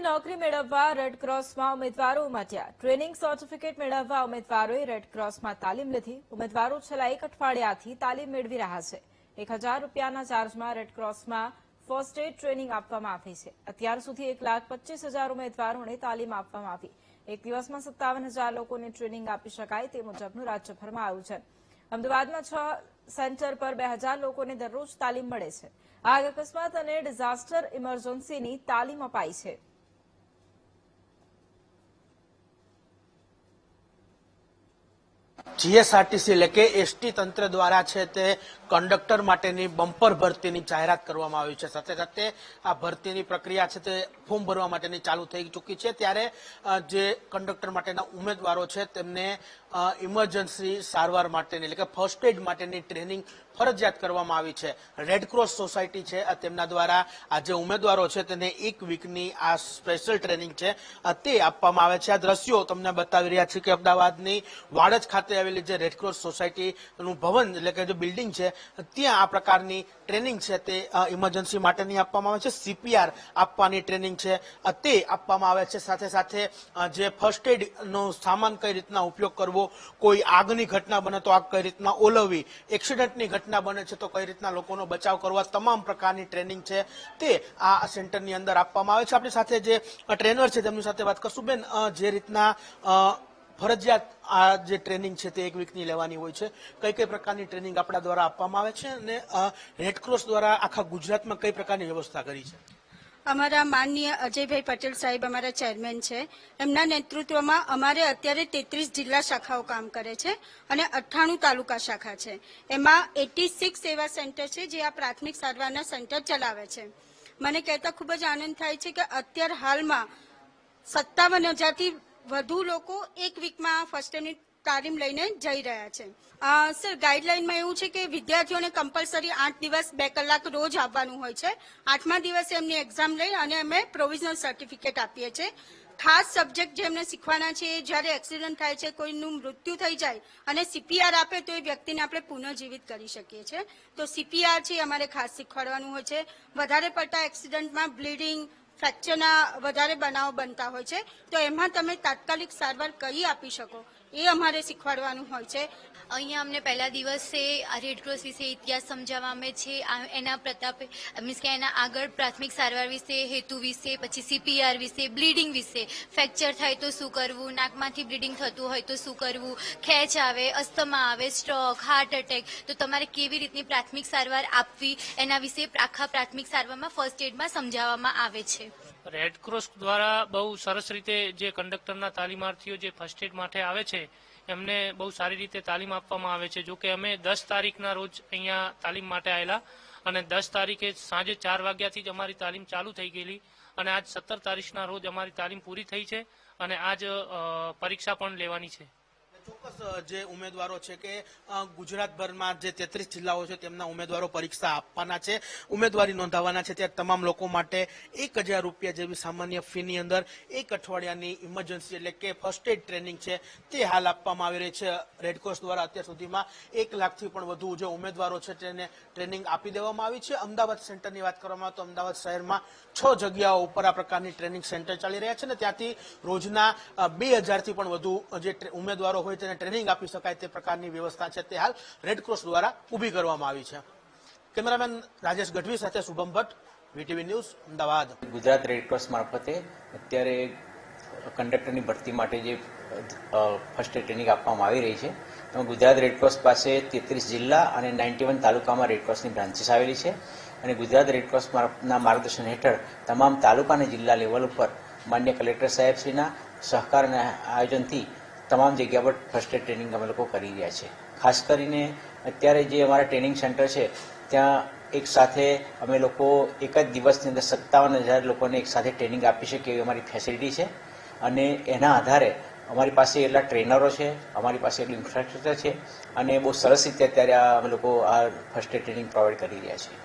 નોકરી મેળવવા રેડક્રોસમાં ઉમેદવારો ઉમટ્યા। ટ્રેનિંગ સર્ટિફિકેટ મેળવવા ઉમેદવારોએ રેડક્રોસમાં તાલીમ લીધી। ઉમેદવારો છેલ્લા એક અઠવાડિયાથી તાલીમ મેળવી રહ્યા છે। 1000 રૂપિયાના ચાર્જમાં રેડક્રોસમાં ફર્સ્ટ એડ ટ્રેનિંગ આપવામાં આવી છે। અત્યાર સુધી 1,25,000 ઉમેદવારોને તાલીમ આપવામાં આવી। એક દિવસમાં 57,000 લોકોને ટ્રેનિંગ આપી શકાય તે મુજબનું રાજ્યભરમાં આયોજન। અમદાવાદમાં 6 સેન્ટર પર 2,000 લોકોને દરરોજ તાલીમ મળે છે। આગ, અકસ્માત અને ડિઝાસ્ટર ઇમરજન્સીની તાલીમ અપાઈ છે। જીએસઆરટીસી એટલે કે એસટી તંત્ર દ્વારા છે તે કંડક્ટર માટેની બમ્પર ભરતીની જાહેરાત કરવામાં આવી છે। સાથે સાથે આ ભરતીની પ્રક્રિયા છે તે ફોર્મ ભરવા માટેની ચાલુ થઈ ચૂકી છે। ત્યારે જે કંડક્ટર માટેના ઉમેદવારો છે તેમને ઇમરજન્સી સારવાર માટેની એટલે કે ફર્સ્ટ એડ માટેની ટ્રેનિંગ ફરજિયાત કરવામાં આવી છે। રેડક્રોસ સોસાયટી છે તેમના દ્વારા આ જે ઉમેદવારો છે તેને એક વીકની આ સ્પેશિયલ ટ્રેનિંગ છે તે આપવામાં આવે છે। આ દ્રશ્યો તમને બતાવી રહ્યા છે કે અમદાવાદની વાડજ ખાતે આવેલી જે રેડક્રોસ સોસાયટીનું ભવન એટલે કે જે બિલ્ડિંગ છે ત્યાં આ પ્રકારની ટ્રેનિંગ છે તે ઇમરજન્સી માટેની આપવામાં આવે છે। સીપીઆર આપવાની ટ્રેનિંગ છે તે આપવામાં આવે છે। સાથે સાથે જે ફર્સ્ટ એડ નો સામાન કઈ રીતના ઉપયોગ કરવો, કોઈ આગની ઘટના બને તો આગ કઈ રીતના ઓલવવી, એક્સિડન્ટની ઘટના બને છે તો કઈ રીતના લોકોનો બચાવ કરવા, તમામ પ્રકારની ટ્રેનિંગ છે તે આ સેન્ટરની અંદર આપવામાં આવે છે। આપણી સાથે જે ટ્રેનર છે તેમની સાથે વાત કરશું। બેન, જે રીતના ફરજિયાત આ જે ટ્રેનિંગ છે તે એક વીકની લેવાની હોય છે, કઈ કઈ પ્રકારની ટ્રેનિંગ આપણા દ્વારા આપવામાં આવે છે અને રેડક્રોસ દ્વારા આખા ગુજરાતમાં કઈ પ્રકારની વ્યવસ્થા કરી છે? અમારા માનનીય અજયભાઈ પટેલ સાહેબ અમારા ચેરમેન છે। એમના નેતૃત્વમાં અમારે અત્યારે 33 જિલ્લા શાખાઓ કામ કરે છે અને 98 તાલુકા શાખા છે। એમાં 86 એવા સેન્ટર છે જે આ પ્રાથમિક સારવારના સેન્ટર ચલાવે છે। મને કહેતા ખૂબ જ આનંદ થાય છે કે અત્યારે હાલમાં 57,000થી વધુ લોકો એક વીકમાં ફર્સ્ટ એડની તાલીમ લઈને જઈ રહ્યા છે। સર, ગાઈડલાઈનમાં એવું છે કે વિદ્યાર્થીઓને કમ્પલસરી 8 દિવસ 2 કલાક રોજ આવવાનું હોય છે। 8મા દિવસે એમની એક્ઝામ લઈ અને અમે પ્રોવિઝનલ સર્ટિફિકેટ આપીએ છીએ। ખાસ સબ્જેક્ટ જે એમને શીખવાના છે એ જ્યારે એક્સિડન્ટ થાય છે, કોઈનું મૃત્યુ થઈ જાય અને સીપીઆર આપે તો એ વ્યક્તિને આપણે પુનઃજીવિત કરી શકીએ છીએ। તો સીપીઆર છે અમારે ખાસ શીખવાડવાનું હોય છે। વધારે પડતા એક્સિડન્ટમાં બ્લીડિંગ, ફ્રેક્ચરના વધારે બનાવો બનતા હોય છે તો એમાં તમે તાત્કાલિક સારવાર કઈ આપી શકો એ અમારે શીખવાડવાનું હોય છે। અહીંયા અમને પહેલા દિવસે આ રેડક્રોસ વિશે ઇતિહાસ સમજાવવામાં આવે છે। એના પ્રતાપે મીન્સ કે એના આગળ પ્રાથમિક સારવાર વિશે, હેતુ વિશે, પછી સીપીઆર વિશે, બ્લીડિંગ વિશે, ફ્રેક્ચર થાય તો શું કરવું, નાકમાંથી બ્લીડિંગ થતું હોય તો શું કરવું, ખેંચ આવે, અસ્થમા આવે, સ્ટ્રોક, હાર્ટ એટેક, તો તમારે કેવી રીતની પ્રાથમિક સારવાર આપવી એના વિશે આખા પ્રાથમિક સારવારમાં ફર્સ્ટ એડમાં સમજાવવામાં આવે છે। રેડક્રોસ દ્વારા બહુ સરસ રીતે જે કંડક્ટરના તાલીમાર્થીઓ જે ફર્સ્ટ એડ માટે આવે છે એમને બહુ સારી રીતે તાલીમ આપવામાં આવે છે। જો કે અમે 10 તારીખના રોજ અહીંયા તાલીમ માટે આવેલા અને 10 તારીખે સાંજે 4 વાગ્યાથી જ અમારી તાલીમ ચાલુ થઈ ગયેલી અને આજ 17 તારીખના રોજ અમારી તાલીમ પૂરી થઈ છે અને આજ પરીક્ષા પણ લેવાની છે। ચોક્કસ જે ઉમેદવારો છે કે ગુજરાતભરમાં જે 33 જિલ્લાઓ છે તેમના ઉમેદવારો પરીક્ષા આપવાના છે, ઉમેદવારી નોંધાવવાના છે, ત્યારે તમામ લોકો માટે 1,000 રૂપિયા જેવી સામાન્ય ફીની અંદર એક અઠવાડિયાની ઇમરજન્સી એટલે કે ફર્સ્ટ એડ ટ્રેનિંગ છે તે હાલ આપવામાં આવી રહી છે। રેડક્રોસ દ્વારા અત્યાર સુધીમાં 1 લાખથી પણ વધુ જે ઉમેદવારો છે તેને ટ્રેનિંગ આપી દેવામાં આવી છે। અમદાવાદ સેન્ટરની વાત કરવામાં આવે તો અમદાવાદ શહેરમાં 6 જગ્યાઓ ઉપર આ પ્રકારની ટ્રેનિંગ સેન્ટર ચાલી રહ્યા છે અને ત્યાંથી રોજના 2,000થી પણ વધુ જે ઉમેદવારો હોય તેને ટ્રેનિંગ આપી શકાય તે પ્રકારની વ્યવસ્થા છે તે હાલ રેડક્રોસ દ્વારા ઊભી કરવામાં આવી છે। કેમેરામેન રાજેશ ગઢવી સાથે Shubham Bhatt, VTV news, Ahmedabad. Gujarat Red Cross મારફતે અત્યારે કંડક્ટરની ભરતી માટે જે ફર્સ્ટ એડ ટ્રેનિંગ આપવામાં આવી રહી છે તેમાં ગુજરાત રેડક્રોસ પાસે 33 જિલ્લા અને 91 તાલુકામાં રેડક્રોસની બ્રાન્ચીસ આવેલી છે અને ગુજરાત રેડક્રોસના માર્ગદર્શન હેઠળ તમામ તાલુકા અને જિલ્લા લેવલ ઉપર માન્ય કલેક્ટર સાહેબશ્રીના સહકાર અને આયોજનથી તમામ જગ્યા પર ફર્સ્ટ એડ ટ્રેનિંગ અમે લોકો કરી રહ્યા છે। ખાસ કરીને અત્યારે જે અમારા ટ્રેનિંગ સેન્ટર છે ત્યાં એક સાથે અમે લોકો એક જ દિવસની અંદર 57,000 લોકોને એક સાથે ટ્રેનિંગ આપી શકીએ એવી અમારી ફેસિલિટી છે અને એના આધારે અમારી પાસે એટલા ટ્રેનરો છે, અમારી પાસે એટલું ઇન્ફ્રાસ્ટ્રક્ચર છે અને બહુ સરસ રીતે અત્યારે અમે લોકો આ ફર્સ્ટ એડ ટ્રેનિંગ પ્રોવાઈડ કરી રહ્યા છીએ।